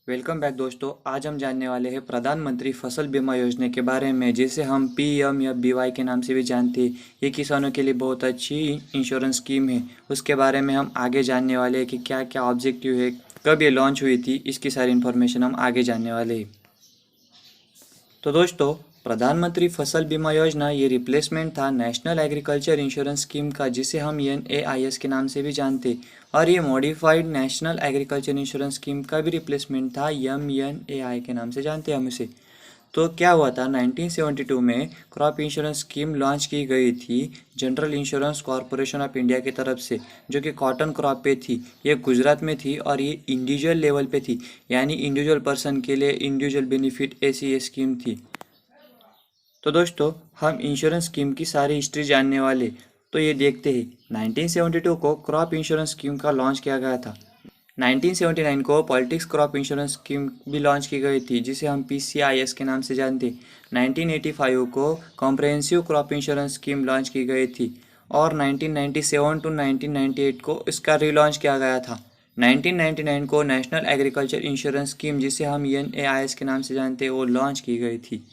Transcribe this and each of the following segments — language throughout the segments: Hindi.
वेलकम बैक दोस्तों। आज हम जानने वाले हैं प्रधानमंत्री फसल बीमा योजना के बारे में, जिसे हम PMFBY के नाम से भी जानते हैं। ये किसानों के लिए बहुत अच्छी इंश्योरेंस स्कीम है। उसके बारे में हम आगे जानने वाले हैं कि क्या क्या ऑब्जेक्टिव है, कब ये लॉन्च हुई थी, इसकी सारी इन्फॉर्मेशन हम आगे जानने वाले हैं। तो दोस्तों, प्रधानमंत्री फसल बीमा योजना ये रिप्लेसमेंट था नेशनल एग्रीकल्चर इंश्योरेंस स्कीम का, जिसे हम NAIS के नाम से भी जानते। और ये modified national agriculture insurance scheme का भी रिप्लेसमेंट था, MNAI के नाम से जानते हैं हम इसे। तो क्या हुआ था, 1972 में क्रॉप इंश्योरेंस स्कीम लॉन्च की गई थी general insurance corporation of India की तरफ से, जो कि कॉटन क्रॉप पे थी। ये गुजरात में थी और ये इंडिविजुअल लेवल पे थी, यानी इंडिविजुअल पर्सन के लिए इंडिविजुअल बेनिफिट ऐसी ये स्कीम थी। तो दोस्तों, हम इंश्योरेंस स्कीम की सारी हिस्ट्री जानने वाले। तो ये देखते हैं, 1972 को क्रॉप इंश्योरेंस स्कीम का लॉन्च किया गया था। 1979 को पॉलिटिक्स क्रॉप इंश्योरेंस स्कीम भी लॉन्च की गई थी, जिसे हम PCIS के नाम से जानते हैं। 1985 को comprehensive crop insurance scheme launch की गई थी और 1997 टू 1998 को इसका रीलॉन्च किया गया था। 1999 को नेशनल एग्रीकल्चर इंश्योरेंस स्कीम, जिसे हम NAIS के नाम से जानते हैं, वो लॉन्च की गई थी।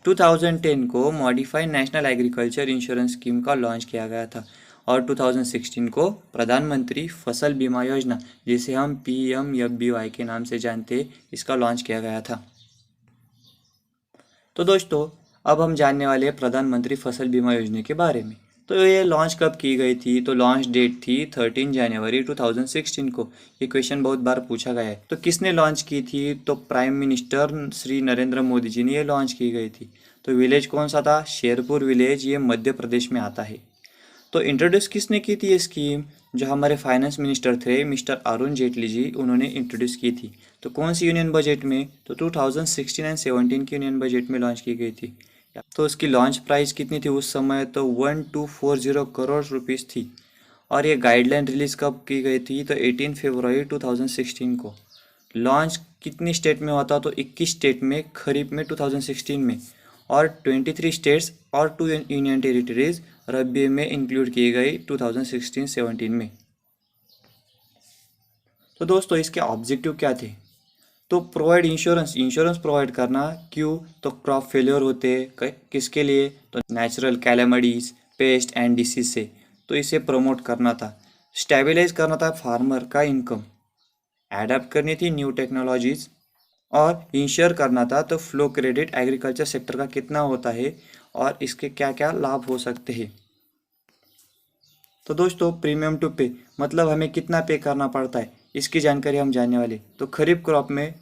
2010 को modified national agriculture insurance scheme का लॉन्च किया गया था और 2016 को प्रधानमंत्री फसल बीमा योजना, जिसे हम PMFBY के नाम से जानते हैं, इसका लॉन्च किया गया था। तो दोस्तों, अब हम जानने वाले हैं प्रधानमंत्री फसल बीमा योजना के बारे में। तो ये लॉन्च कब की गई थी? तो लॉन्च डेट थी 13 जनवरी 2016 को। ये क्वेश्चन बहुत बार पूछा गया है। तो किसने लॉन्च की थी? तो प्राइम मिनिस्टर श्री नरेंद्र मोदी जी ने ये लॉन्च की गई थी। तो विलेज कौन सा था? शेरपुर विलेज, ये मध्य प्रदेश में आता है। तो इंट्रोड्यूस किसने की थी ये स्कीम? जो हमारे फाइनेंस मिनिस्टर थे मिस्टर अरुण जेटली जी, उन्होंने इंट्रोड्यूस की थी। तो कौन सी यूनियन बजट में? तो 2016 एंड 17 की यूनियन बजट में लॉन्च की गई थी। तो उसकी लॉन्च प्राइस कितनी थी उस समय? तो 1240 करोड़ रुपीस थी। और ये गाइडलाइन रिलीज कब की गई थी? तो 18 फरवरी 2016 को। लॉन्च कितनी स्टेट में होता? तो 21 स्टेट में खरीफ में 2016 में, और 23 स्टेट्स और 2 यूनियन टेरिटरीज रबी में इंक्लूड की गई 2016-17 में। तो दोस्तों, इसके ऑब्जेक्टिव क्या थे? तो प्रोवाइड इंश्योरेंस प्रोवाइड करना। क्यों? तो क्रॉप फेलियर होते किसके लिए? तो natural calamities, paste and disease से। तो इसे प्रमोट करना था। स्टेबलाइज करना था फार्मर का इनकम। एडाप्ट करनी थी न्यू टेक्नोलॉजीज और इंश्योर करना था तो फ्लो क्रेडिट एग्रीकल्चर सेक्टर का कितना होता है और इसके क्या क्या लाभ हो सकते हैं। तो दोस्तों, प्रीमियम टू पे मतलब हमें कितना पे करना पड़ता है, इसकी जानकारी हम जानने वाले। तो खरीफ क्रॉप में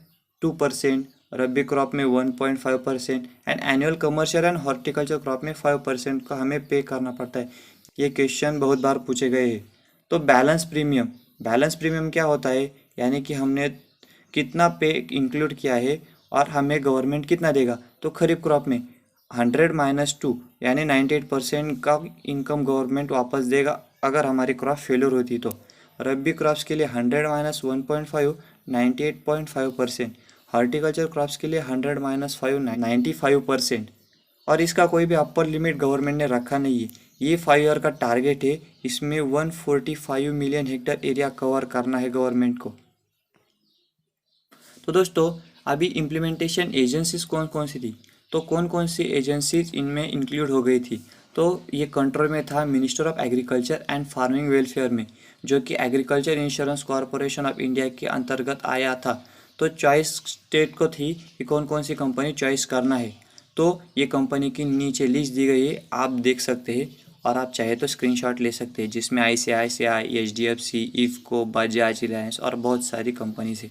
2%, रबी क्रॉप में 1.5% and annual commercial and horticulture crop में 5% का हमें पे करना पड़ता है। ये क्वेश्चन बहुत बार पूछे गए हैं। तो बैलेंस प्रीमियम क्या होता है? यानी कि हमने कितना पे इंक्लूड किया है और हमें गवर्नमेंट कितना देगा। तो खरीफ क्रॉप में 100-2 यानी 98% का इनकम गवर्नमेंट वापस देगा अगर हमारी क्रॉप फेलियर होती तो। रबी क्रॉप्स के लिए 100-1.5 98.5%। हॉर्टिकल्चर क्रॉप्स के लिए 100-5 95%। और इसका कोई भी अपर लिमिट गवर्नमेंट ने रखा नहीं है। ये 5 ईयर का टारगेट है। इसमें 145 मिलियन हेक्टेयर एरिया कवर करना है गवर्नमेंट को। तो दोस्तों, अभी इम्प्लीमेंटेशन एजेंसीज कौन कौन सी थी? तो कौन कौन सी एजेंसीज इनमें इंक्लूड हो गई थी? तो ये कंट्रोल में था minister of agriculture and farming welfare में, जो कि agriculture insurance corporation of India के अंतर्गत आया था। तो चॉइस स्टेट को थी कि कौन कौन सी कंपनी चॉइस करना है। तो ये कंपनी की नीचे लिस्ट दी गई है, आप देख सकते हैं और आप चाहे तो स्क्रीनशॉट ले सकते हैं, जिसमें ICICI, HDFC, इफ्को, बजाज, रिलायंस और बहुत सारी कंपनीज है।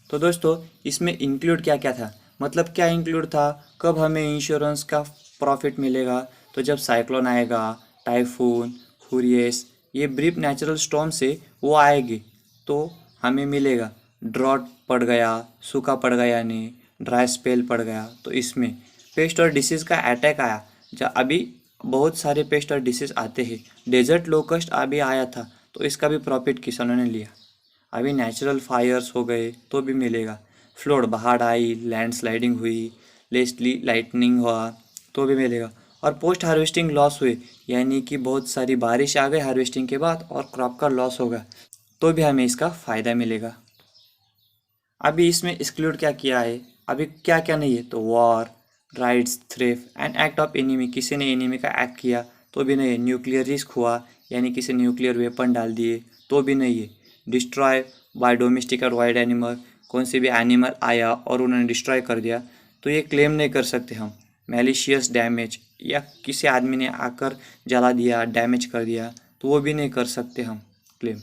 तो दोस्तों, इसमें इंक्लूड क्या क्या था? मतलब क्या इंक्लूड था? कब हमें इंश्योरेंस का प्रॉफिट मिलेगा? तो जब साइक्लोन आएगा, टाइफून, हुरियस, ये ब्रीफ नेचुरल स्टॉर्म से वो आएगी तो हमें मिलेगा। ड्रॉट पड़ गया, सूखा पड़ गया, यानी ड्राई स्पेल पड़ गया, तो इसमें पेस्ट और डिसीज़ का अटैक आया। जब अभी बहुत सारे पेस्ट और डिसीज़ आते हैं। डेजर्ट लोकस्ट अभी आया था, तो इसका भी प्रॉफिट किसानों ने लिया। अभी नेचुरल फायर्स हो गए तो भी मिलेगा। फ्लड, बाढ़ आई, लैंडस्लाइडिंग हुई, लेस्टली लाइटनिंग हुआ तो भी मिलेगा। और पोस्ट हार्वेस्टिंग लॉस हुए, यानी कि बहुत सारी बारिश आ गई हार्वेस्टिंग के बाद और क्रॉप का लॉस होगा, तो भी हमें इसका फ़ायदा मिलेगा। अभी इसमें एक्सक्लूड क्या किया है, अभी क्या क्या नहीं है, तो वॉर, राइट्स, थ्रेफ एंड एक्ट ऑफ एनिमी, किसी ने एनिमी का एक्ट किया तो भी नहीं है। न्यूक्लियर रिस्क हुआ, यानी किसी न्यूक्लियर वेपन डाल दिए तो भी नहीं है। डिस्ट्रॉय बाय डोमेस्टिक और वाइल्ड एनिमल, कौन से भी एनिमल आया और उन्होंने डिस्ट्रॉय कर दिया तो ये क्लेम नहीं कर सकते हम। मैलिशियस डैमेज, या किसी आदमी ने आकर जला दिया, डैमेज कर दिया, तो वो भी नहीं कर सकते हम क्लेम।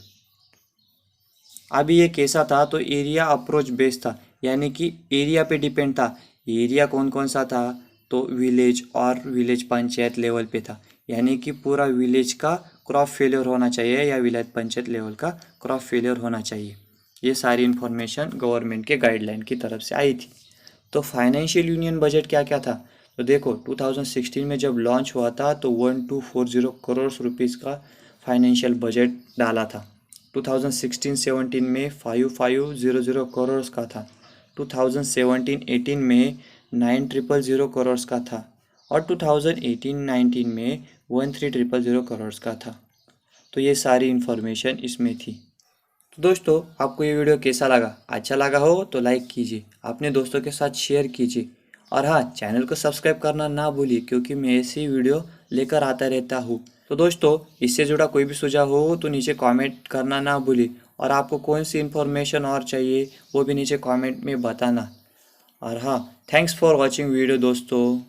अभी ये कैसा था, तो एरिया अप्रोच बेस्ड था, यानी कि एरिया पे डिपेंड था। एरिया कौन कौन सा था, तो विलेज और विलेज पंचायत लेवल पे था, यानी कि पूरा विलेज का क्रॉप फेलियर होना चाहिए या विलेज पंचायत लेवल का क्रॉप फेलियर होना चाहिए। ये सारी इन्फॉर्मेशन गवर्नमेंट के गाइडलाइन की तरफ से आई थी। तो फाइनेंशियल यूनियन बजट क्या क्या था, तो देखो 2016 में जब लॉन्च हुआ था तो 1240 करोड़ रुपीज़ का फाइनेंशियल बजट डाला था। 2016-17 में 5500 करोड़ का था। 2017-18 में 9000 करोड़ का था। और 2018-19 में 13000 करोड़ का था। तो ये सारी इन्फॉर्मेशन इसमें थी। तो दोस्तों, आपको ये वीडियो कैसा लगा? अच्छा लगा हो तो लाइक कीजिए, अपने दोस्तों के साथ शेयर कीजिए, और हाँ, चैनल को सब्सक्राइब करना ना भूलिए, क्योंकि मैं ऐसी वीडियो लेकर आता रहता हूँ। तो दोस्तों, इससे जुड़ा कोई भी सुझाव हो तो नीचे कमेंट करना ना भूलिए, और आपको कौन सी इन्फॉर्मेशन और चाहिए वो भी नीचे कमेंट में बताना। और हाँ, थैंक्स फॉर वॉचिंग वीडियो दोस्तों।